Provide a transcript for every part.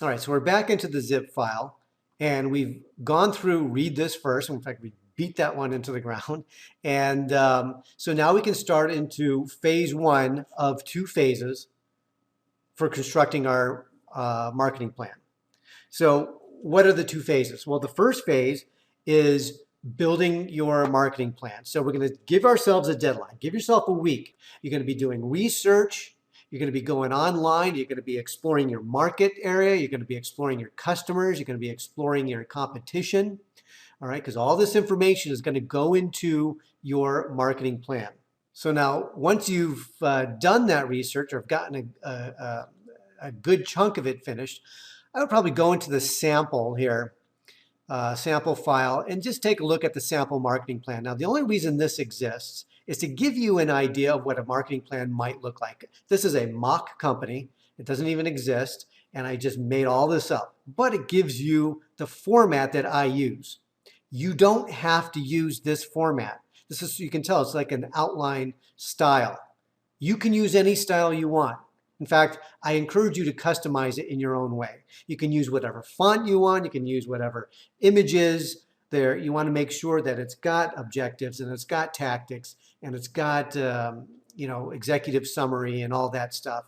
All right, so we're back into the zip file and we've gone through read this first. In fact, we beat that one into the ground. And so now we can start into phase one of two phases for constructing our marketing plan. So what are the two phases? Well, the first phase is building your marketing plan. So we're going to give ourselves a deadline. Give yourself a week. You're going to be doing research. You're going to be going online. You're going to be exploring your market area. You're going to be exploring your customers. You're going to be exploring your competition. All right, because all this information is going to go into your marketing plan. So now, once you've done that research or have gotten a good chunk of it finished, I would probably go into the sample here, sample file, and just take a look at the sample marketing plan. Now, the only reason this exists is to give you an idea of what a marketing plan might look like. This is a mock company. It doesn't even exist, and I just made all this up. But it gives you the format that I use. You don't have to use this format. This is, you can tell, it's like an outline style. You can use any style you want. In fact, I encourage you to customize it in your own way. You can use whatever font you want. You can use whatever images there. You want to make sure that it's got objectives and it's got tactics and it's got executive summary and all that stuff.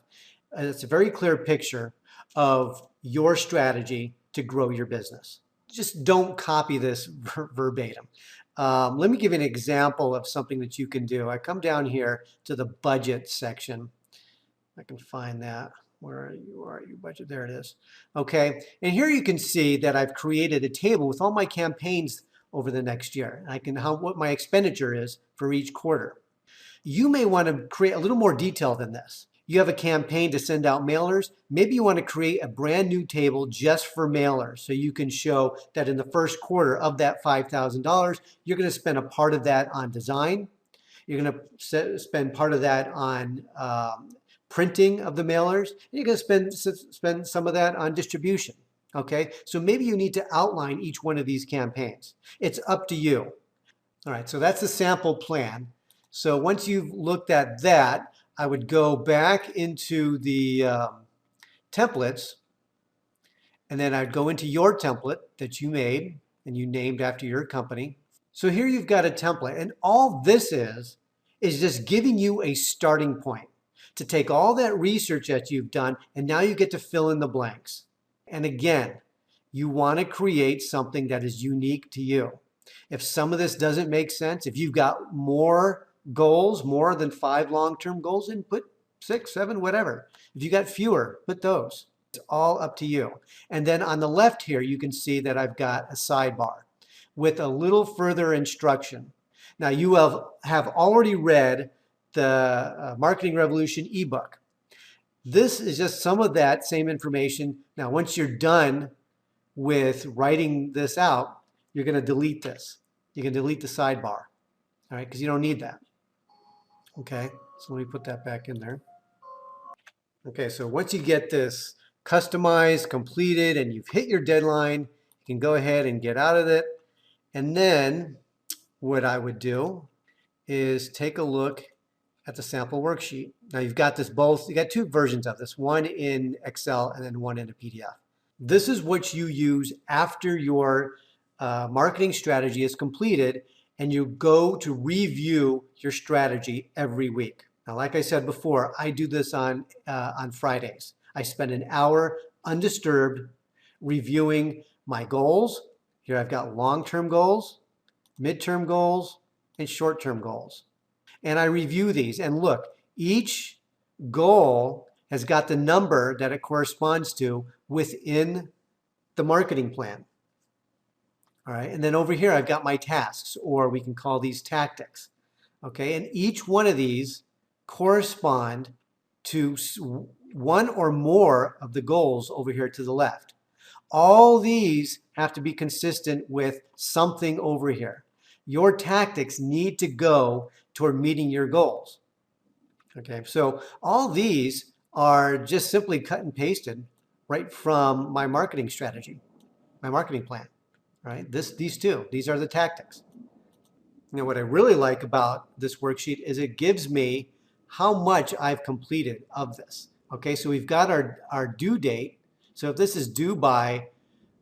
It's a very clear picture of your strategy to grow your business. Just don't copy this verbatim. Let me give you an example of something that you can do. I come down here to the budget section. I can find that. Where are you? Where are you? Budget. There it is. Okay. And here you can see that I've created a table with all my campaigns over the next year. I can what my expenditure is for each quarter. You may want to create a little more detail than this. You have a campaign to send out mailers. Maybe you want to create a brand new table just for mailers so you can show that in the first quarter of that $5,000, you're going to spend a part of that on design. You're going to spend part of that on printing of the mailers. And you're going to spend some of that on distribution. Okay, so maybe you need to outline each one of these campaigns. It's up to you. All right, so that's the sample plan. So once you've looked at that, I would go back into the templates, and then I'd go into your template that you made and you named after your company. So here you've got a template, and all this is just giving you a starting point to take all that research that you've done, and now you get to fill in the blanks. And again, you want to create something that is unique to you. If some of this doesn't make sense, if you've got more goals, more than 5 long-term goals, then put 6, 7, whatever. If you got fewer, put those. It's all up to you. And then on the left here, you can see that I've got a sidebar with a little further instruction. Now you have already read the Marketing Revolution ebook. This is just some of that same information. Now, once you're done with writing this out, you're going to delete this. You can delete the sidebar, all right, because you don't need that. Okay, so let me put that back in there. Okay, so once you get this customized, completed, and you've hit your deadline, you can go ahead and get out of it. And then what I would do is take a look at the sample worksheet. Now you've got this both, you got 2 versions of this, one in Excel and then one in a PDF. This is what you use after your marketing strategy is completed and you go to review your strategy every week. Now, like I said before, I do this on Fridays. I spend an hour undisturbed reviewing my goals. Here I've got long-term goals, midterm goals, and short-term goals. And I review these and look, each goal has got the number that it corresponds to within the marketing plan. All right, and then over here I've got my tasks, or we can call these tactics. Okay, and each one of these correspond to one or more of the goals over here to the left. All these have to be consistent with something over here. Your tactics need to go toward meeting your goals. Okay, so all these are just simply cut and pasted right from my marketing strategy, my marketing plan. Right? These 2, these are the tactics. Now, what I really like about this worksheet is it gives me how much I've completed of this. Okay, so we've got our due date So if this is due by,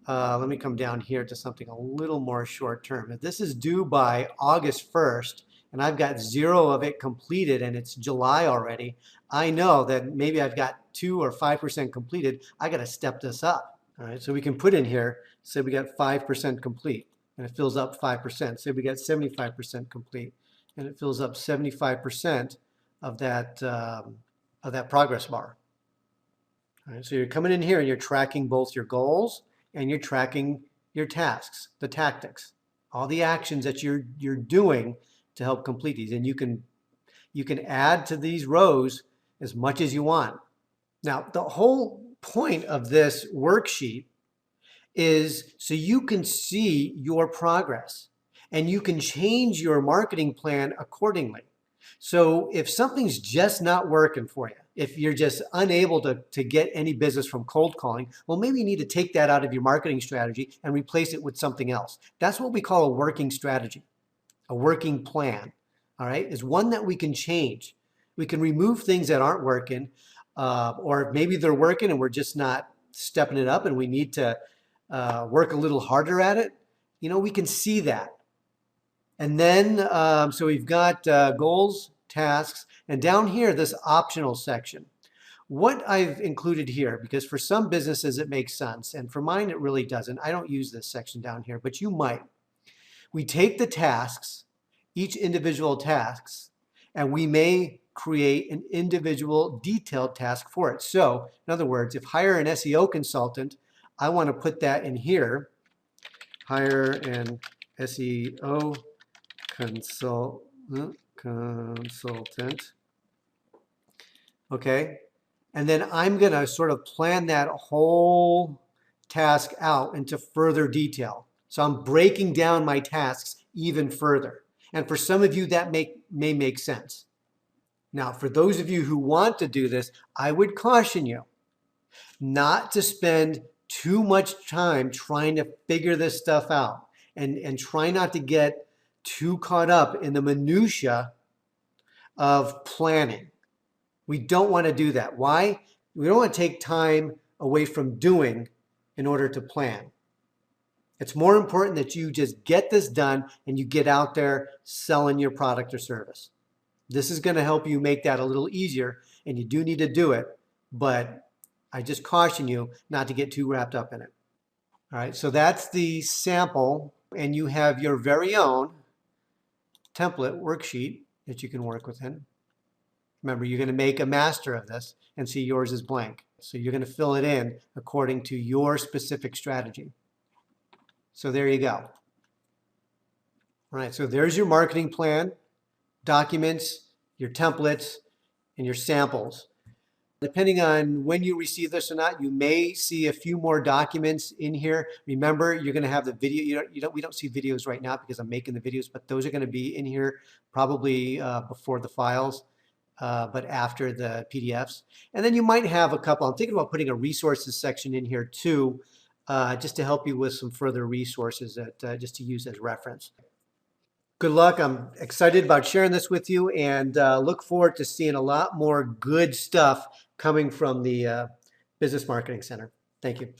let me come down here to something a little more short term. If this is due by August 1st, and I've got 0 of it completed and it's July already, I know that maybe I've got 2 or 5% completed. I got to step this up. All right, so we can put in here, say we got 5% complete, and it fills up 5%. Say we got 75% complete, and it fills up 75% of that progress bar. All right, so you're coming in here and you're tracking both your goals and you're tracking your tasks, the tactics, all the actions that you're doing to help complete these. And you can add to these rows as much as you want. Now, the whole point of this worksheet is so you can see your progress and you can change your marketing plan accordingly. So if something's just not working for you, if you're just unable to get any business from cold calling, well, maybe you need to take that out of your marketing strategy and replace it with something else. That's what we call a working strategy, a working plan, all right, is one that we can change. We can remove things that aren't working, or maybe they're working and we're just not stepping it up and we need to work a little harder at it. You know, we can see that. And then, so we've got goals, tasks, and down here, this optional section. What I've included here, because for some businesses it makes sense, and for mine it really doesn't. I don't use this section down here, but you might. We take the tasks, each individual tasks, and we may create an individual detailed task for it. So, in other words, if hire an SEO consultant, I want to put that in here. Hire an SEO consultant. Okay. And then I'm going to sort of plan that whole task out into further detail. So I'm breaking down my tasks even further. And for some of you, that may make sense. Now, for those of you who want to do this, I would caution you not to spend too much time trying to figure this stuff out and try not to get too caught up in the minutia of planning. We don't want to do that. Why? We don't want to take time away from doing in order to plan. It's more important that you just get this done and you get out there selling your product or service. This is going to help you make that a little easier, and you do need to do it, but I just caution you not to get too wrapped up in it. All right, so that's the sample, and you have your very own template worksheet that you can work within. Remember, you're going to make a master of this and see yours is blank. So you're going to fill it in according to your specific strategy. So there you go. All right, so there's your marketing plan, documents, your templates, and your samples. Depending on when you receive this or not, you may see a few more documents in here. Remember, you're going to have the video. We don't see videos right now because I'm making the videos, but those are going to be in here probably before the files, but after the PDFs. And then you might have a couple. I'm thinking about putting a resources section in here too, just to help you with some further resources that just to use as reference. Good luck. I'm excited about sharing this with you, and look forward to seeing a lot more good stuff coming from the Business Marketing Center. Thank you.